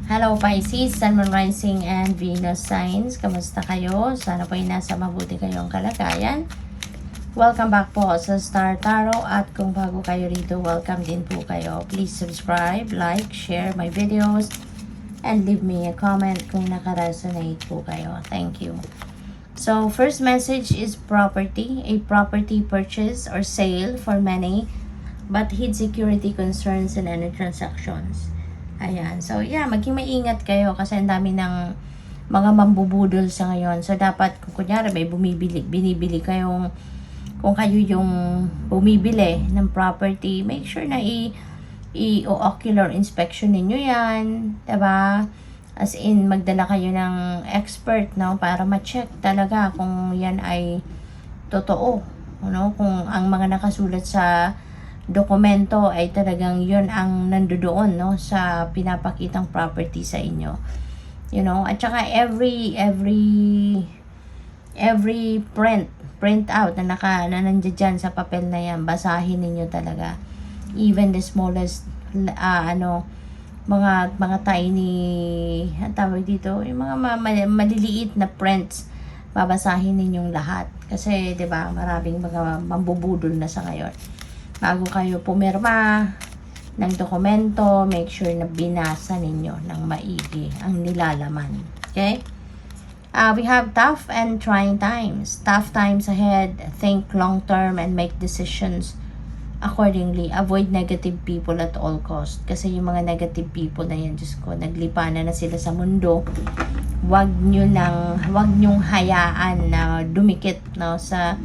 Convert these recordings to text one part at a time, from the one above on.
Hello Pisces, Sun, Moon, Rising, and Venus signs. Kamusta kayo? Sana po ay nasa mabuti kayong kalagayan. Welcome back po sa Star Tarot at kung bago kayo rito, welcome din po kayo. Please subscribe, like, share my videos, and leave me a comment kung nakaresonate po kayo. Thank you. So, first message is property. A property purchase or sale for many, but hid security concerns in any transactions. Ayan. So, yeah, maging maingat kayo kasi ang dami ng mga mambubudol sa ngayon. So, dapat, kung kunyari, may binibili kayong, kung kayo yung bumibili ng property, make sure na i-ocular inspection ninyo yan. Diba? As in, magdala kayo ng expert, no? Para ma-check talaga kung yan ay totoo. No? Kung ang mga nakasulat sa dokumento ay talagang yun ang nandoon, no, sa pinapakitang property sa inyo, you know. At saka every print out na nandiyan dyan sa papel na yan, basahin ninyo talaga, even the smallest mga tiny, ang tawag dito, yung mga maliliit na prints, babasahin ninyong lahat kasi 'di ba maraming mga mambubudol na sa ngayon. Bago kayo pumirma ng dokumento, make sure na binasa ninyo ng maigi ang nilalaman. Okay? We have tough and trying times. Tough times ahead. Think long term and make decisions accordingly. Avoid negative people at all cost. Kasi yung mga negative people na yan, Diyos ko, naglipanan na sila sa mundo. Wag nyong hayaan na dumikit, no, sa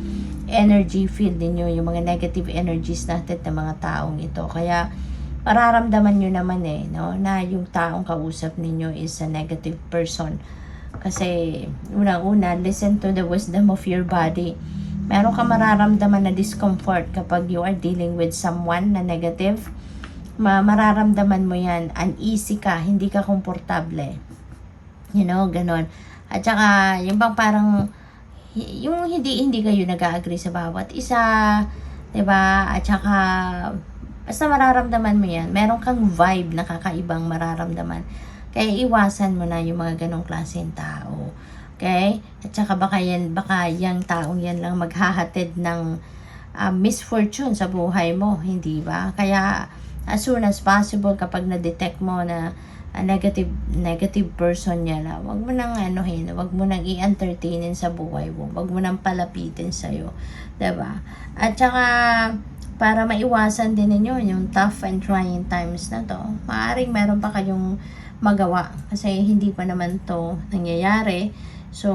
energy field ninyo, yung mga negative energies natin ng mga taong ito. Kaya mararamdaman nyo naman no, na yung taong kausap ninyo is a negative person. Kasi unang-una, listen to the wisdom of your body. Meron ka mararamdaman na discomfort kapag you are dealing with someone na negative. Mararamdaman mo yan, uneasy ka, hindi ka komportable. You know, ganon. At saka, yung bang parang yung hindi kayo nag-agree sa bawat isa, 'di ba? At saka basta mararamdaman mo 'yan. Meron kang vibe na kakaibang mararamdaman. Kaya iwasan mo na yung mga ganong klaseng tao. Okay? At saka baka yung taong yan lang maghahatid ng misfortune sa buhay mo, hindi ba? Kaya as soon as possible kapag na-detect mo na negative person niya na, wag mo nang wag mo nang i-entertainin sa buhay mo, wag mo nang palapitin sa'yo, diba? At saka, para maiwasan din ninyo yung tough and trying times na to, maaaring meron pa kayong magawa, kasi hindi pa naman to nangyayari. So,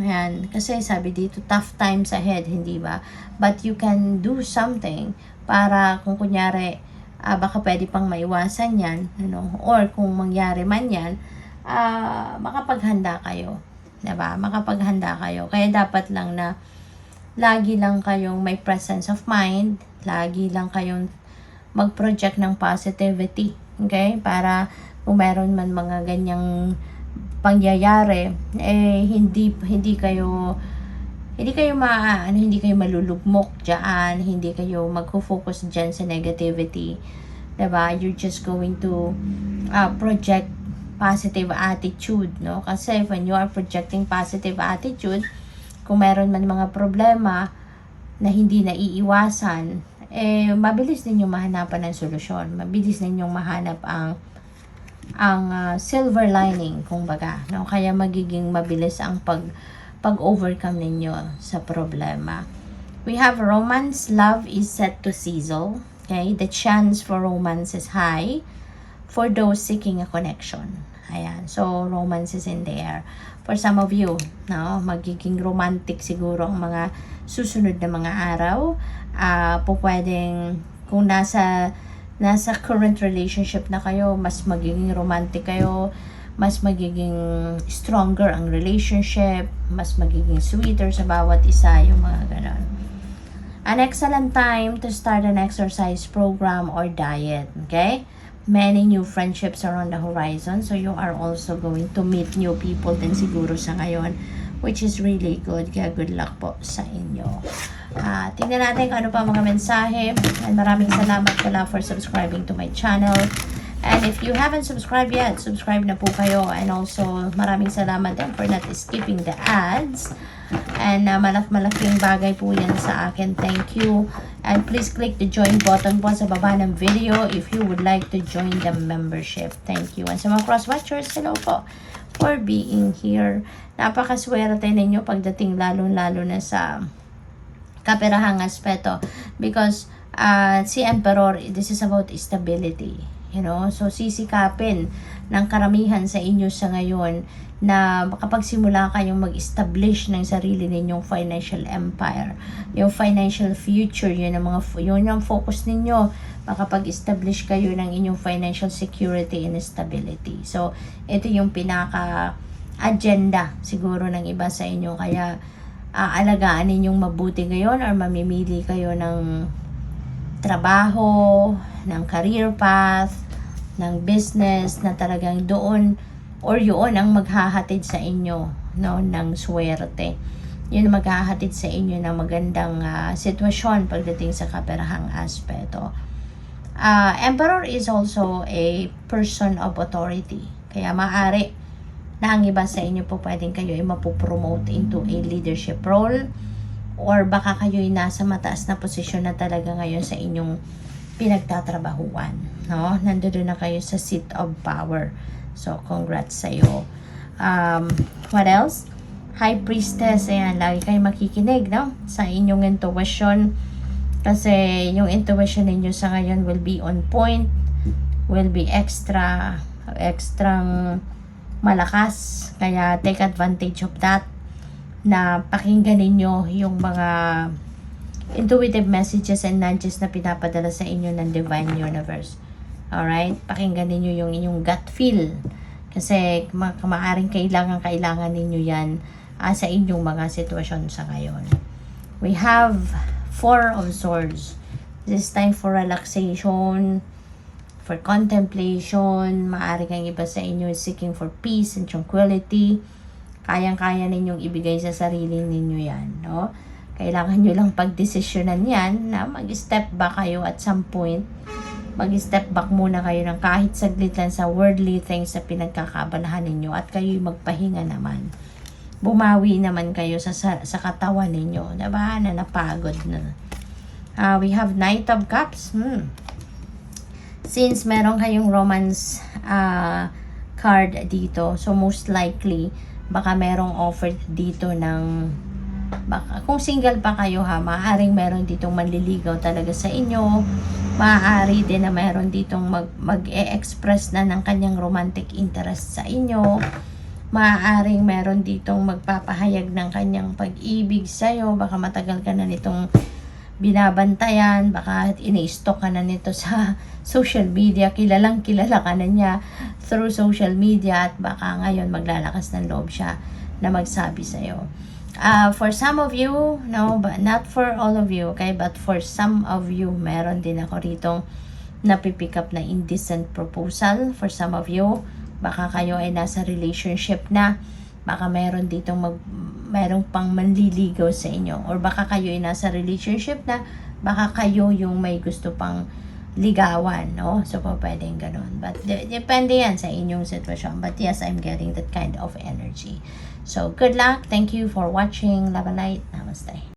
ayan, kasi sabi dito, tough times ahead, hindi ba? But you can do something para kung kunyari, baka pwede pang maiwasan yan, or kung mangyari man yan, makapaghanda kayo, diba? Makapaghanda kayo. Kaya dapat lang na lagi lang kayong may presence of mind, lagi lang kayong mag-project ng positivity, okay? Para kung meron man mga ganyang pangyayari, hindi kayo malulugmok diyan, hindi kayo magfo-focus diyan sa negativity. Diba? You're just going to project positive attitude, no? Kasi when you are projecting positive attitude, kung meron man mga problema na hindi naiiwasan, mabilis ninyong mahanapan ng solusyon. Mabilis ninyong mahanap ang silver lining, kumbaga, no? Kaya magiging mabilis ang pag-overcome ninyo sa problema. We have romance. Love is set to sizzle. Okay? The chance for romance is high for those seeking a connection. Ayan. So, romance is in the air. For some of you, no, magiging romantic siguro ang mga susunod na mga araw. Pwedeng, kung nasa current relationship na kayo, mas magiging romantic kayo, mas magiging stronger ang relationship, mas magiging sweeter sa bawat isa, yung mga ganon. An excellent time to start an exercise program or diet, okay? Many new friendships are on the horizon, so you are also going to meet new people din siguro sa ngayon, which is really good. Kaya good luck po sa inyo. Tingnan natin kung ano pa mga mensahe. And maraming salamat pala for subscribing to my channel. And And if you haven't subscribed yet, subscribe na po kayo. And also, maraming salamat din for not skipping the ads. And malaking bagay po yan sa akin. Thank you. And please click the join button po sa baba ng video if you would like to join the membership. Thank you. And sa mga cross-watchers, hello po for being here. Napakaswerte ninyo pagdating lalo-lalo na sa kaperahang aspeto. Because si Emperor, this is about stability. You know, so sisikapin ng karamihan sa inyo sa ngayon na makapagsimula kayong mag-establish ng sarili ninyong financial empire. Yung financial future, yun ang focus ninyo. Makapag-establish kayo ng inyong financial security and stability. So, ito yung pinaka-agenda siguro ng iba sa inyo. Kaya, aalagaan ninyong mabuti ngayon or mamimili kayo ng trabaho, ng career path, ng business na talagang doon or yun ang maghahatid sa inyo, no, ng swerte. Yun ang maghahatid sa inyo ng magandang sitwasyon pagdating sa kaperahang aspeto. Emperor is also a person of authority. Kaya maaari na ang iba sa inyo po pwedeng kayo ay mapopromote into a leadership role or baka kayo ay nasa mataas na posisyon na talaga ngayon sa inyong pinagtatrabahuan. No? Nandoon na kayo sa seat of power. So, congrats sa'yo. What else? High Priestess. Ayan, lagi kayo makikinig, no? Sa inyong intuition. Kasi yung intuition ninyo sa ngayon will be on point. Will be extrang malakas. Kaya, take advantage of that. Na pakinggan ninyo yung mga intuitive messages and nudges na pinapadala sa inyo ng Divine Universe. Alright? Pakinggan ninyo yung inyong gut feel. Kasi maaaring kailangan ninyo yan sa inyong mga sitwasyon sa ngayon. We have Four of Swords. This is time for relaxation, for contemplation. Maaaring ang iba sa inyo is seeking for peace and tranquility. Kayang-kaya ninyong ibigay sa sarili ninyo yan, no? Kailangan nyo lang pagdesisyonan yan na mag-step back kayo at some point. Mag-step back muna kayo ng kahit saglit lang sa worldly things na pinagkakabalahan ninyo at kayo'y magpahinga naman. Bumawi naman kayo sa katawan ninyo, diba? Na napagod na. We have Knight of Cups. Since meron kayong romance card dito, so most likely, baka merong offer dito ng kung single pa kayo maaaring meron ditong manliligaw talaga sa inyo. Maaari din na meron ditong mag-e-express na ng kanyang romantic interest sa inyo. Maaaring meron ditong magpapahayag ng kanyang pag-ibig sa iyo. Baka matagal ka na nitong binabantayan, baka ini-stalk ka na nito sa social media, kilalang kilala ka na niya through social media at baka ngayon maglalakas ng loob siya na magsabi sa iyo. For some of you, no, but not for all of you, okay? But for some of you, meron din ako rito napipick up na indecent proposal. For some of you, baka kayo ay nasa relationship na, baka meron ditong merong pang manliligaw sa inyo, or baka kayo ay nasa relationship na, baka kayo yung may gusto pang ligawan, no? So, pwedeng ganun. But, depende yan sa inyong sitwasyon. But yes, I'm getting that kind of energy. So, good luck. Thank you for watching. Love and light. Namaste.